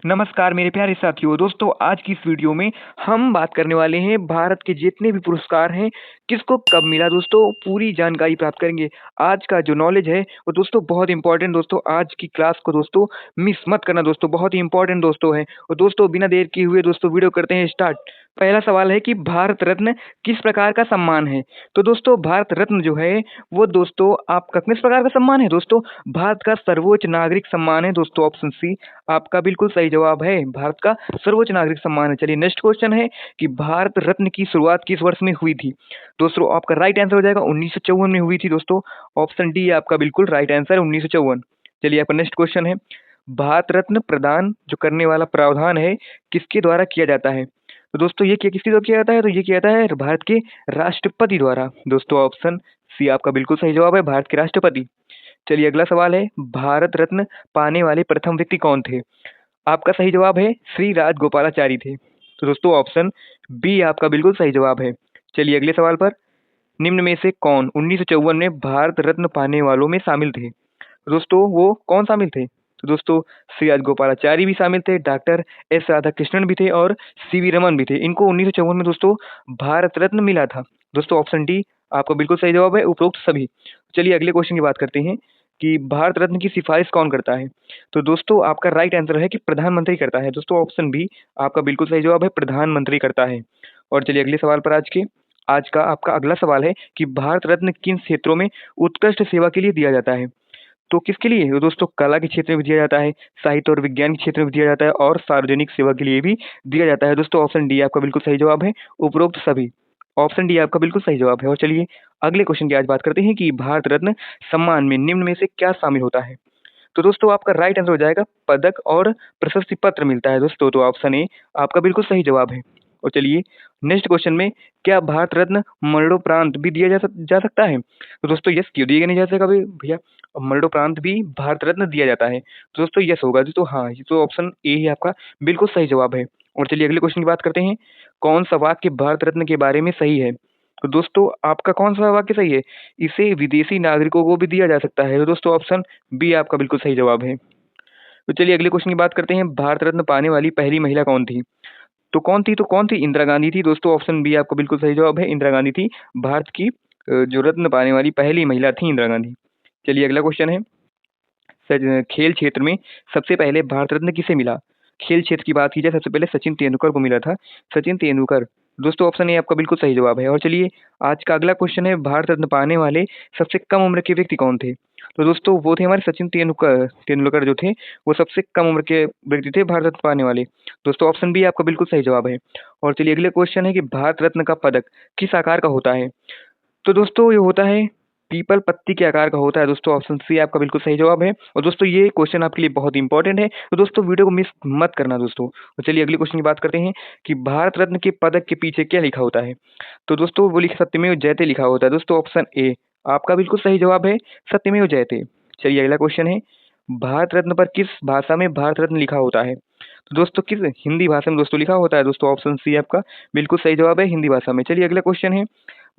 नमस्कार मेरे प्यारे साथियों। दोस्तों आज की इस वीडियो में हम बात करने वाले हैं भारत के जितने भी पुरस्कार हैं किसको कब मिला। दोस्तों पूरी जानकारी प्राप्त करेंगे। आज का जो नॉलेज है वो दोस्तों बहुत इंपॉर्टेंट। दोस्तों आज की क्लास को दोस्तों मिस मत करना। दोस्तों बहुत ही इंपॉर्टेंट दोस्तों है। और दोस्तों बिना देर किए हुए दोस्तों वीडियो करते हैं स्टार्ट। पहला सवाल है कि भारत रत्न किस प्रकार का सम्मान है। तो दोस्तों भारत रत्न जो है वो दोस्तों आपका किस प्रकार का सम्मान है। दोस्तों भारत का सर्वोच्च नागरिक सम्मान है। दोस्तों ऑप्शन सी आपका बिल्कुल सही जवाब है। भारत का सर्वोच्च नागरिक सम्मान है। चलिए नेक्स्ट क्वेश्चन है कि भारत रत्न की शुरुआत किस वर्ष में हुई थी। दोस्तों आपका राइट आंसर हो जाएगा 1954 में हुई थी। दोस्तों ऑप्शन डी आपका बिल्कुल राइट आंसर है 1954। चलिए आपका नेक्स्ट क्वेश्चन है भारत रत्न प्रदान जो करने वाला प्रावधान है किसके द्वारा किया जाता है। तो दोस्तों ये किसके द्वारा किया जाता है। तो ये किया जाता है भारत के राष्ट्रपति द्वारा। दोस्तों ऑप्शन सी आपका बिल्कुल सही जवाब है भारत के राष्ट्रपति। चलिए अगला सवाल है भारत रत्न पाने वाले प्रथम व्यक्ति कौन थे। आपका सही जवाब है श्री राजगोपालाचारी थे। तो दोस्तों ऑप्शन बी आपका बिल्कुल सही जवाब है। चलिए अगले सवाल पर निम्न में से कौन 1954 में भारत रत्न पाने वालों में शामिल थे। तो दोस्तों वो कौन शामिल थे। तो दोस्तों श्री राजगोपालाचारी भी शामिल थे, डॉक्टर एस राधाकृष्णन भी थे और सीवी रमन भी थे। इनको 1954 में दोस्तों भारत रत्न मिला था। दोस्तों ऑप्शन डी आपका बिल्कुल सही जवाब है उपरोक्त सभी। चलिए अगले क्वेश्चन की बात करते हैं कि भारत रत्न की सिफारिश कौन करता है। तो दोस्तों आपका राइट आंसर है कि प्रधानमंत्री करता है। दोस्तों ऑप्शन बी आपका बिल्कुल सही जवाब है प्रधानमंत्री करता है। और चलिए अगले सवाल पर आज का आपका अगला सवाल है कि भारत रत्न किन क्षेत्रों में उत्कृष्ट सेवा के लिए दिया जाता है। तो किसके लिए। तो दोस्तों कला के क्षेत्र में भी दिया जाता है, साहित्य और विज्ञान के क्षेत्र में भी दिया जाता है और सार्वजनिक सेवा के लिए भी दिया जाता है। दोस्तों ऑप्शन डी आपका बिल्कुल सही जवाब है उपरोक्त सभी। ऑप्शन डी आपका बिल्कुल सही जवाब है। और चलिए अगले क्वेश्चन की आज बात करते हैं कि भारत रत्न सम्मान में निम्न में से क्या शामिल होता है। तो दोस्तों आपका राइट आंसर हो जाएगा पदक और प्रशस्ति पत्र मिलता है। दोस्तों तो ऑप्शन ए आपका बिल्कुल सही जवाब है। और चलिए नेक्स्ट क्वेश्चन में क्या भारत रत्न मरणोपरांत भी दिया जा सकता है। तो दोस्तों यस क्यों दिया नहीं जा सकता भैया। मरणोपरांत भी भारत रत्न दिया जाता है। तो दोस्तों यस होगा। तो हाँ ये तो ऑप्शन ए ही आपका बिल्कुल सही जवाब है। और चलिए अगले क्वेश्चन की बात करते हैं कौन सा वाक्य भारत रत्न के बारे में सही है। तो दोस्तों आपका कौन सा वाक्य सही है। इसे विदेशी नागरिकों को भी दिया जा सकता है। तो दोस्तों ऑप्शन बी आपका बिल्कुल सही जवाब है। तो चलिए अगले क्वेश्चन की बात करते हैं भारत रत्न पाने वाली पहली महिला कौन थी। तो कौन थी इंदिरा गांधी थी। दोस्तों ऑप्शन बी आपका बिल्कुल सही जवाब है इंदिरा गांधी थी। भारत की जो रत्न पाने वाली पहली महिला थी इंदिरा गांधी। चलिए अगला क्वेश्चन है खेल क्षेत्र में सबसे पहले भारत रत्न किसे मिला। खेल क्षेत्र की बात की जाए सबसे पहले सचिन तेंदुलकर को मिला था। सचिन तेंदुलकर। दोस्तों ऑप्शन ए आपका बिल्कुल सही जवाब है। और चलिए आज का अगला क्वेश्चन है भारत रत्न पाने वाले सबसे कम उम्र के व्यक्ति कौन थे। तो दोस्तों वो थे हमारे सचिन तेंदुलकर। तेंदुलकर जो थे वो सबसे कम उम्र के व्यक्ति थे भारत रत्न पाने वाले। दोस्तों ऑप्शन बी आपका बिल्कुल सही जवाब है। और चलिए अगले क्वेश्चन है कि भारत रत्न का पदक किस आकार का होता है। तो दोस्तों ये होता है पीपल पत्ती के आकार का होता है। दोस्तों ऑप्शन सी आपका बिल्कुल सही जवाब है। और दोस्तों ये क्वेश्चन आपके लिए बहुत इंपॉर्टेंट है तो दोस्तों वीडियो को मिस मत करना दोस्तों। तो चलिए अगले क्वेश्चन की बात करते हैं कि भारत रत्न के पदक के पीछे क्या लिखा होता है। तो दोस्तों वो लिखा सत्यमेव जयते लिखा होता है। दोस्तों ऑप्शन ए आपका बिल्कुल सही जवाब है सत्यमेव जयते। चलिए अगला क्वेश्चन है भारत रत्न पर किस भाषा में भारत रत्न लिखा होता है। तो दोस्तों किस हिंदी भाषा में दोस्तों लिखा होता है। दोस्तों ऑप्शन सी आपका बिल्कुल सही जवाब है हिंदी भाषा में। चलिए अगला क्वेश्चन है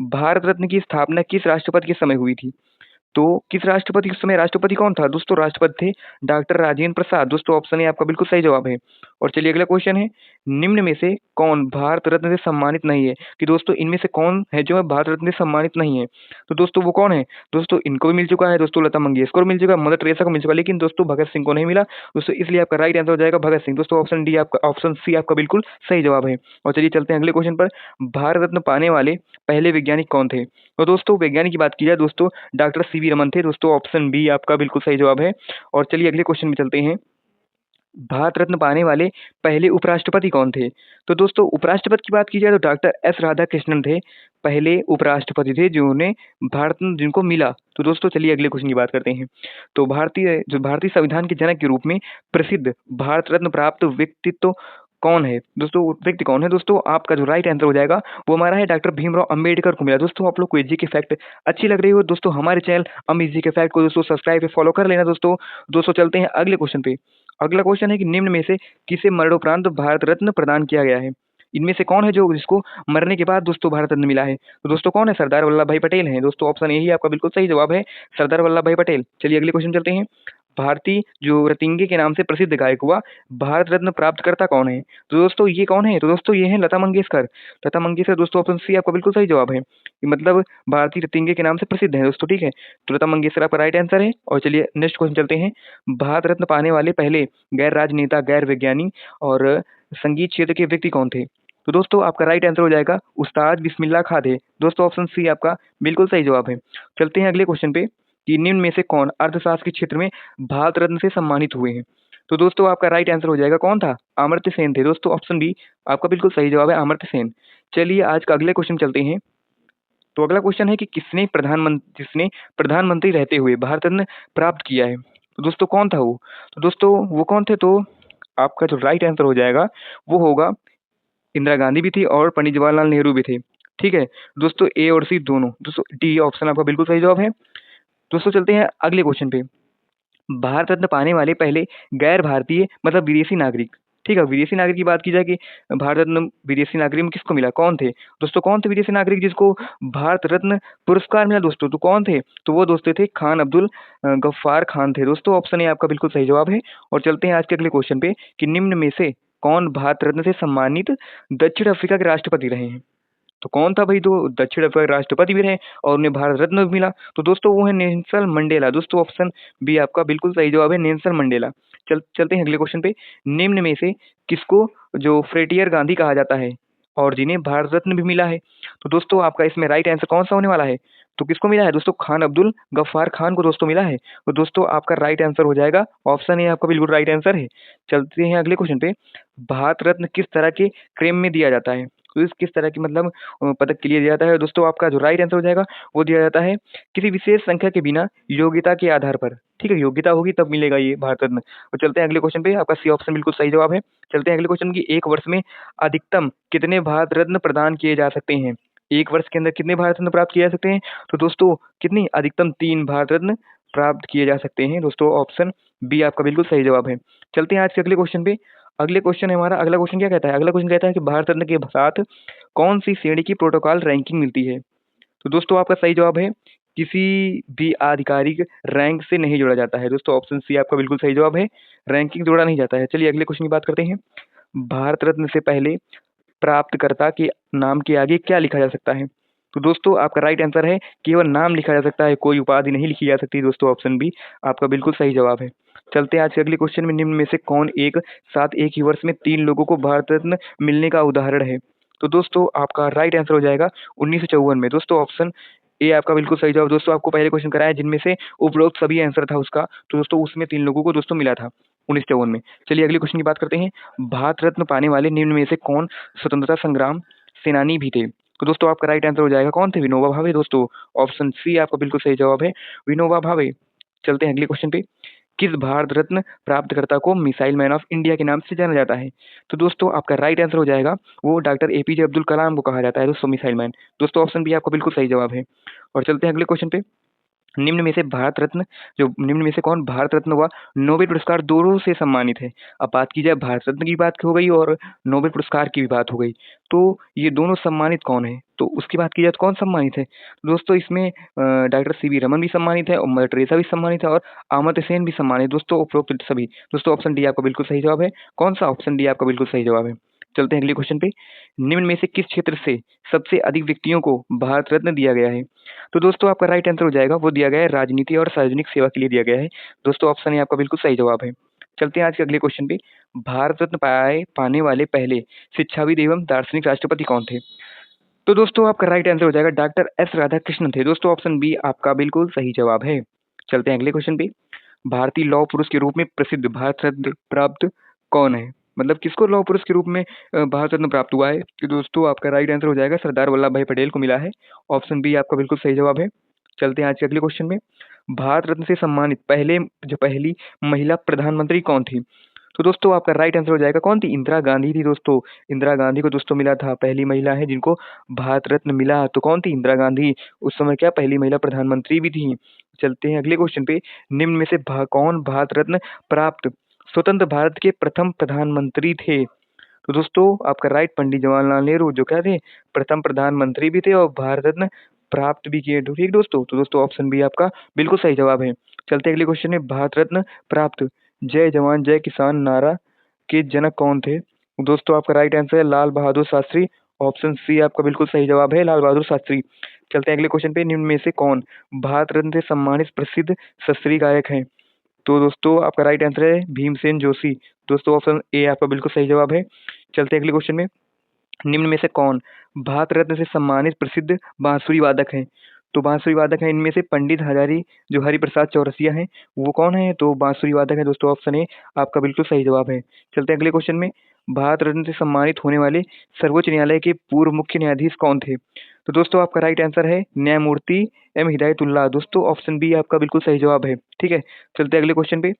भारत रत्न की स्थापना किस राष्ट्रपति के समय हुई थी। तो किस राष्ट्रपति उस समय राष्ट्रपति कौन था। दोस्तों राष्ट्रपति थे डॉक्टर राजेंद्र प्रसाद। दोस्तों ऑप्शन ए आपका बिल्कुल सही जवाब है। और चलिए अगला क्वेश्चन है निम्न में से कौन भारत रत्न से सम्मानित नहीं है। कि दोस्तों इनमें से कौन है जो है भारत रत्न से सम्मानित नहीं है। तो दोस्तों वो कौन है। दोस्तों इनको भी मिल चुका है। दोस्तों लता मंगेशकर को मिल चुका है, मदर टेरेसा को मिल चुका, लेकिन दोस्तों भगत सिंह को नहीं मिला। दोस्तों इसलिए आपका राइट आंसर हो जाएगा भगत सिंह। दोस्तों ऑप्शन डी आपका ऑप्शन सी आपका बिल्कुल सही जवाब है। और चलिए चलते हैं अगले क्वेश्चन पर भारत रत्न पाने वाले पहले वैज्ञानिक कौन थे। तो दोस्तों वैज्ञानिक की बात की जाए दोस्तों डॉक्टर सीवी रमन थे। दोस्तों ऑप्शन बी आपका बिल्कुल सही जवाब है। और चलिए अगले क्वेश्चन में चलते हैं भारत रत्न पाने वाले पहले उपराष्ट्रपति कौन थे। तो दोस्तों उपराष्ट्रपति की बात की जाए तो डॉक्टर एस राधाकृष्णन थे पहले उपराष्ट्रपति थे जिन्होंने भारत रत्न जिनको मिला। तो दोस्तों चलिए अगले क्वेश्चन की बात करते हैं तो भारतीय संविधान के जनक के रूप में प्रसिद्ध भारत रत्न प्राप्त व्यक्तित्व कौन है। दोस्तों व्यक्ति कौन है। दोस्तों आपका जो राइट आंसर हो जाएगा वो हमारा है डॉक्टर भीमराव अंबेडकर को मिला। दोस्तों आप लोग को जी के फैक्ट अच्छी लग रही हो दोस्तों हमारे चैनल जी के फैक्ट को दोस्तों सब्सक्राइब पे फॉलो कर लेना दोस्तों। दोस्तों चलते हैं अगले क्वेश्चन पे। अगला क्वेश्चन है कि निम्न में से किसे मरणोपरांत भारत रत्न प्रदान किया गया है। इनमें से कौन है जो जिसको मरने के बाद दोस्तों भारत रत्न मिला है। तो दोस्तों कौन है सरदार वल्लभ भाई पटेल हैं। दोस्तों ऑप्शन ए ही आपका बिल्कुल सही जवाब है सरदार वल्लभ भाई पटेल। चलिए अगले क्वेश्चन चलते हैं भारतीय जो रतिंगे के नाम से प्रसिद्ध गायक हुआ, भारत रत्न प्राप्तकर्ता कौन है? तो दोस्तों ये कौन है? तो दोस्तों ये है लता मंगेशकर। लता मंगेशकर दोस्तों ऑप्शन सी आपका बिल्कुल सही जवाब है। मतलब भारतीय रतिंगे के नाम से प्रसिद्ध है दोस्तों, ठीक है? तो लता मंगेशकर आपका राइट आंसर है। और चलिए नेक्स्ट क्वेश्चन चलते हैं। भारत रत्न पाने वाले पहले गैर राजनेता, गैर वैज्ञानिक और संगीत क्षेत्र के व्यक्ति कौन थे? तो दोस्तों आपका राइट आंसर हो जाएगा उस्ताद बिस्मिल्लाह खां थे। दोस्तों ऑप्शन सी आपका बिल्कुल सही जवाब है। चलते हैं अगले क्वेश्चन पे कि निम्न में से कौन अर्थशास्त्र के क्षेत्र में भारत रत्न से सम्मानित हुए हैं? तो दोस्तों आपका राइट आंसर हो जाएगा कौन था? अमर्त्य सेन थे। दोस्तों ऑप्शन बी आपका बिल्कुल सही जवाब है, अमर्त्य सेन। चलिए आज का अगले क्वेश्चन चलते हैं। तो अगला क्वेश्चन है कि जिसने प्रधानमंत्री रहते हुए भारत रत्न प्राप्त किया है? तो दोस्तों कौन था वो? तो दोस्तों वो कौन थे? तो आपका जो राइट आंसर हो जाएगा वो होगा इंदिरा गांधी भी थी और पंडित जवाहरलाल नेहरू भी थे। ठीक है दोस्तों, ए और सी दोनों। दोस्तों डी ऑप्शन आपका बिल्कुल सही जवाब है। दोस्तों चलते हैं अगले क्वेश्चन पे। भारत रत्न पाने वाले पहले गैर भारतीय मतलब विदेशी नागरिक, ठीक है, विदेशी नागरिक की बात की जाए कि भारत रत्न विदेशी नागरिक में किसको मिला, कौन थे? दोस्तों कौन थे विदेशी नागरिक जिसको भारत रत्न पुरस्कार मिला दोस्तों? तो कौन थे? तो वो दोस्तों थे खान अब्दुल गफ्फार खान थे। दोस्तों ऑप्शन ए आपका बिल्कुल सही जवाब है। और चलते हैं आज के अगले क्वेश्चन पे कि निम्न में से कौन भारत रत्न से सम्मानित दक्षिण अफ्रीका के राष्ट्रपति रहे हैं? तो कौन था भाई? तो दक्षिण अफ्रीका के राष्ट्रपति भी रहे और उन्हें भारत रत्न भी मिला। तो दोस्तों वो है नेल्सन मंडेला। दोस्तों ऑप्शन बी आपका बिल्कुल सही जवाब है, नेल्सन मंडेला। चलते हैं अगले क्वेश्चन पे। निम्न में से किसको जो फ्रेटियर गांधी कहा जाता है और जिन्हें भारत रत्न भी मिला है? तो दोस्तों आपका इसमें राइट आंसर कौन सा होने वाला है? तो किसको मिला है दोस्तों? खान अब्दुल गफ्फार खान को दोस्तों मिला है। तो दोस्तों आपका राइट आंसर हो जाएगा ऑप्शन ए आपका बिल्कुल राइट आंसर है। चलते हैं अगले क्वेश्चन पे। भारत रत्न किस तरह के क्रेम में दिया जाता है? तो इस किस तरह की मतलब पदक के लिए दिया जाता है? दोस्तों आपका जो राइट आंसर हो जाएगा वो दिया जाता है किसी विशेष संख्या के बिना योग्यता के आधार पर। ठीक है, योग्यता होगी तब मिलेगा ये भारत रत्न। और चलते हैं अगले क्वेश्चन पे। आपका सी ऑप्शन बिल्कुल सही जवाब है। चलते हैं अगले क्वेश्चन की एक वर्ष में अधिकतम कितने भारत रत्न प्रदान किए जा सकते हैं? एक वर्ष के अंदर कितने भारत रत्न प्राप्त किए जा सकते हैं? तो दोस्तों कितनी अधिकतम 3 भारत रत्न प्राप्त किए जा सकते हैं। दोस्तों ऑप्शन बी आपका बिल्कुल सही जवाब है। चलते हैं आज के अगले क्वेश्चन पे। अगले क्वेश्चन है हमारा, अगला क्वेश्चन क्या कहता है? अगला क्वेश्चन कहता है कि भारत रत्न के साथ कौन सी श्रेणी की प्रोटोकॉल रैंकिंग मिलती है? तो दोस्तों आपका सही जवाब है किसी भी आधिकारिक रैंक से नहीं जोड़ा जाता है। दोस्तों ऑप्शन सी आपका बिल्कुल सही जवाब है, रैंकिंग जोड़ा नहीं जाता है। चलिए अगले क्वेश्चन की बात करते हैं। भारत रत्न से पहले प्राप्तकर्ता के नाम के आगे क्या लिखा जा सकता है? तो दोस्तों आपका राइट आंसर है केवल नाम लिखा जा सकता है, कोई उपाधि नहीं लिखी जा सकती। दोस्तों ऑप्शन बी आपका बिल्कुल सही जवाब है। चलते हैं आज के अगले क्वेश्चन में। निम्न में से कौन एक साथ एक ही वर्ष में 3 लोगों को भारत रत्न मिलने का उदाहरण है? तो दोस्तों आपका राइट आंसर हो जाएगा 1954 में। दोस्तों ऑप्शन ए आपका बिल्कुल सही जवाब। दोस्तों आपको पहले क्वेश्चन कराया जिनमें से उपरोक्त सभी आंसर था उसका, तो दोस्तों उसमें 3 लोगों को दोस्तों मिला था 1954 में। चलिए अगले क्वेश्चन की बात करते हैं। भारत रत्न पाने वाले निम्न में से कौन स्वतंत्रता संग्राम सेनानी भी थे? तो दोस्तों आपका राइट आंसर हो जाएगा कौन थे? विनोबा भावे। दोस्तों ऑप्शन सी आपका बिल्कुल सही जवाब है, विनोबा भावे। चलते हैं अगले क्वेश्चन पे। किस भारत रत्न प्राप्तकर्ता को मिसाइल मैन ऑफ इंडिया के नाम से जाना जाता है? तो दोस्तों आपका राइट आंसर हो जाएगा वो डॉक्टर एपीजे अब्दुल कलाम को कहा जाता है दोस्तों मिसाइल मैन। दोस्तों ऑप्शन बी आपका बिल्कुल सही जवाब है। और चलते हैं अगले क्वेश्चन पे। निम्न में से भारत रत्न जो निम्न में से कौन भारत रत्न व नोबेल पुरस्कार दोनों से सम्मानित है? अब बात की जाए भारत रत्न की बात हो गई और नोबेल पुरस्कार की भी बात हो गई, तो ये दोनों सम्मानित कौन है? तो उसकी बात की जाए तो कौन सम्मानित है? दोस्तों इसमें डॉक्टर सीवी रमन भी सम्मानित है और मदर टेरेसा भी सम्मानित है और अमर्त्य सेन भी सम्मानित। दोस्तों उपरोक्त सभी। दोस्तों ऑप्शन डी आपका बिल्कुल सही जवाब है। कौन सा? ऑप्शन डी आपका बिल्कुल सही जवाब है। चलते हैं अगले क्वेश्चन पे। निम्न में से किस क्षेत्र से सबसे अधिक व्यक्तियों को भारत रत्न दिया गया है? तो दोस्तों आपका राइट आंसर हो जाएगा वो दिया गया है राजनीति और सार्वजनिक सेवा के लिए दिया गया है। दोस्तों ऑप्शन ए आपका बिल्कुल सही जवाब है। चलते हैं आज के अगले क्वेश्चन पे। भारत रत्न पाने वाले पहले शिक्षाविद एवं दार्शनिक राष्ट्रपति कौन थे? तो दोस्तों आपका राइट आंसर हो जाएगा डॉक्टर एस राधाकृष्णन थे। दोस्तों ऑप्शन बी आपका बिल्कुल सही जवाब है। चलते हैं अगले क्वेश्चन पे। भारतीय लौह पुरुष के रूप में प्रसिद्ध भारत रत्न प्राप्त कौन है? मतलब किसको लौह पुरुष के रूप में भारत रत्न प्राप्त हुआ है? तो दोस्तों आपका राइट आंसर हो जाएगा सरदार वल्लभ भाई पटेल को मिला है। ऑप्शन बी आपका बिल्कुल सही जवाब है। चलते हैं आज के अगले क्वेश्चन में। भारत रत्न से सम्मानित पहली महिला प्रधानमंत्री कौन थी? तो दोस्तों आपका राइट आंसर हो जाएगा कौन थी? इंदिरा गांधी थी दोस्तों। इंदिरा गांधी को दोस्तों मिला था, पहली महिला है जिनको भारत रत्न मिला। तो कौन थी? इंदिरा गांधी। उस समय क्या पहली महिला प्रधानमंत्री भी थी। चलते हैं अगले क्वेश्चन पे। निम्न में से कौन भारत रत्न प्राप्त स्वतंत्र भारत के प्रथम प्रधानमंत्री थे? तो दोस्तों आपका राइट पंडित जवाहरलाल नेहरू जो क्या थे? प्रथम प्रधानमंत्री भी थे और भारत रत्न प्राप्त भी किए। तो ठीक दोस्तों, तो दोस्तों ऑप्शन बी आपका बिल्कुल सही जवाब है। चलते हैं अगले क्वेश्चन में। भारत रत्न प्राप्त जय जवान जय किसान नारा के जनक कौन थे? दोस्तों आपका राइट आंसर है लाल बहादुर शास्त्री। ऑप्शन सी आपका बिल्कुल सही जवाब है, लाल बहादुर शास्त्री। चलते हैं अगले क्वेश्चन पे। निम्न में से कौन भारत रत्न से सम्मानित प्रसिद्ध शास्त्रीय गायक हैं? तो दोस्तों आपका राइट आंसर है भीमसेन जोशी। दोस्तों ऑप्शन ए आपका बिल्कुल सही जवाब है। चलते हैं अगले क्वेश्चन में। निम्न में से कौन भारत रत्न से सम्मानित प्रसिद्ध बांसुरी वादक हैं? तो बांसुरी वादक हैं इनमें से पंडित हजारी जो हरिप्रसाद चौरसिया हैं, वो कौन है? तो बांसुरी वादक है दोस्तों, ऑप्शन ए आपका बिल्कुल सही जवाब है। चलते हैं अगले क्वेश्चन में। भारत रत्न से सम्मानित होने वाले सर्वोच्च न्यायालय के पूर्व मुख्य न्यायाधीश कौन थे? तो दोस्तों आपका राइट आंसर है न्यायमूर्ति एम हिदायतुल्लाह। दोस्तों ऑप्शन बी आपका बिल्कुल सही जवाब है। ठीक है, चलते हैं अगले क्वेश्चन पे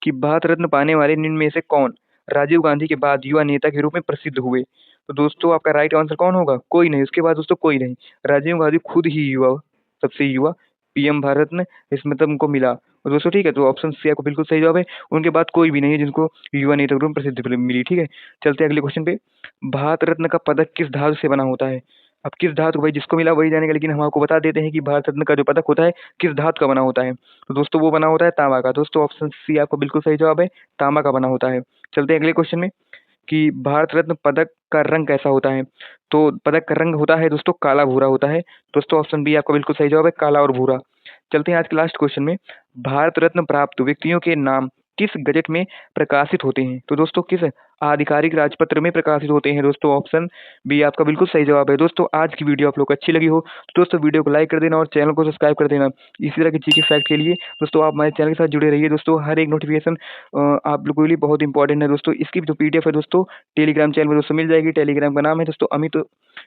कि भारत रत्न पाने वाले निम्न में से कौन राजीव गांधी के बाद युवा नेता के रूप में प्रसिद्ध हुए? तो दोस्तों आपका राइट आंसर कौन होगा? कोई नहीं, उसके बाद दोस्तों कोई नहीं, राजीव गांधी खुद ही युवा, सबसे युवा पीएम भारत ने इसमें तब उनको मिला। और दोस्तों ठीक है, तो ऑप्शन सी आपको बिल्कुल सही जवाब है। उनके बाद कोई भी नहीं है जिनको युवा नेता के रूप में प्रसिद्धि मिली। ठीक है, चलते हैं अगले क्वेश्चन पे। भारत रत्न का पदक किस धातु से बना होता है? अब किस धातु, भाई जिसको मिला वही जानेगा, लेकिन हम आपको बता देते हैं कि भारत रत्न का जो पदक होता है किस धातु का बना होता है। तो दोस्तों वो बना होता है तांबा का। दोस्तों ऑप्शन सी आपको बिल्कुल सही जवाब है, तांबा का बना होता है। चलते हैं अगले क्वेश्चन में कि भारत रत्न पदक का रंग कैसा होता है? तो पदक का रंग होता है दोस्तों काला भूरा होता है। दोस्तों ऑप्शन बी आपका बिल्कुल सही जवाब है, काला और भूरा। चलते हैं आज के लास्ट क्वेश्चन में। भारत रत्न प्राप्त व्यक्तियों के नाम किस गजट में प्रकाशित होते हैं? तो दोस्तों किस आधिकारिक राजपत्र में प्रकाशित होते हैं? दोस्तों ऑप्शन बी आपका बिल्कुल सही जवाब है। दोस्तों आज की वीडियो आप लोग को अच्छी लगी हो तो दोस्तों वीडियो को लाइक कर देना और चैनल को सब्सक्राइब कर देना। इसी तरह की जीके फैक्ट के लिए दोस्तों आप हमारे चैनल के साथ जुड़े रहिए। दोस्तों हर एक नोटिफिकेशन आप लोगों के लिए बहुत इंपॉर्टेंट है। दोस्तों इसकी जो पीडीएफ है दोस्तों टेलीग्राम चैनल में दोस्तों मिल जाएगी। टेलीग्राम का नाम है दोस्तों अमित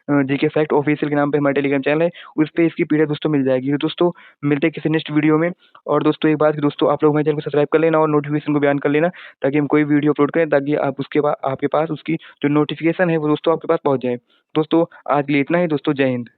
जीके फैक्ट ऑफिशियल के नाम पे हमारा टेलीग्राम चैनल है, उस पर इसकी पीडीएफ दोस्तों मिल जाएगी। तो दोस्तों मिलते हैं किसी नेक्स्ट वीडियो में। और दोस्तों एक बात कि दोस्तों आप लोग हमारे चैनल को सब्सक्राइब कर लेना और नोटिफिकेशन को भी ऑन कर लेना, ताकि हम कोई वीडियो अपलोड करें ताकि आप उसके बाद आपके पास उसकी जो नोटिफिकेशन है वो दोस्तों आपके पास पहुंच जाए। दोस्तों आज के लिए इतना ही दोस्तों, जय हिंद।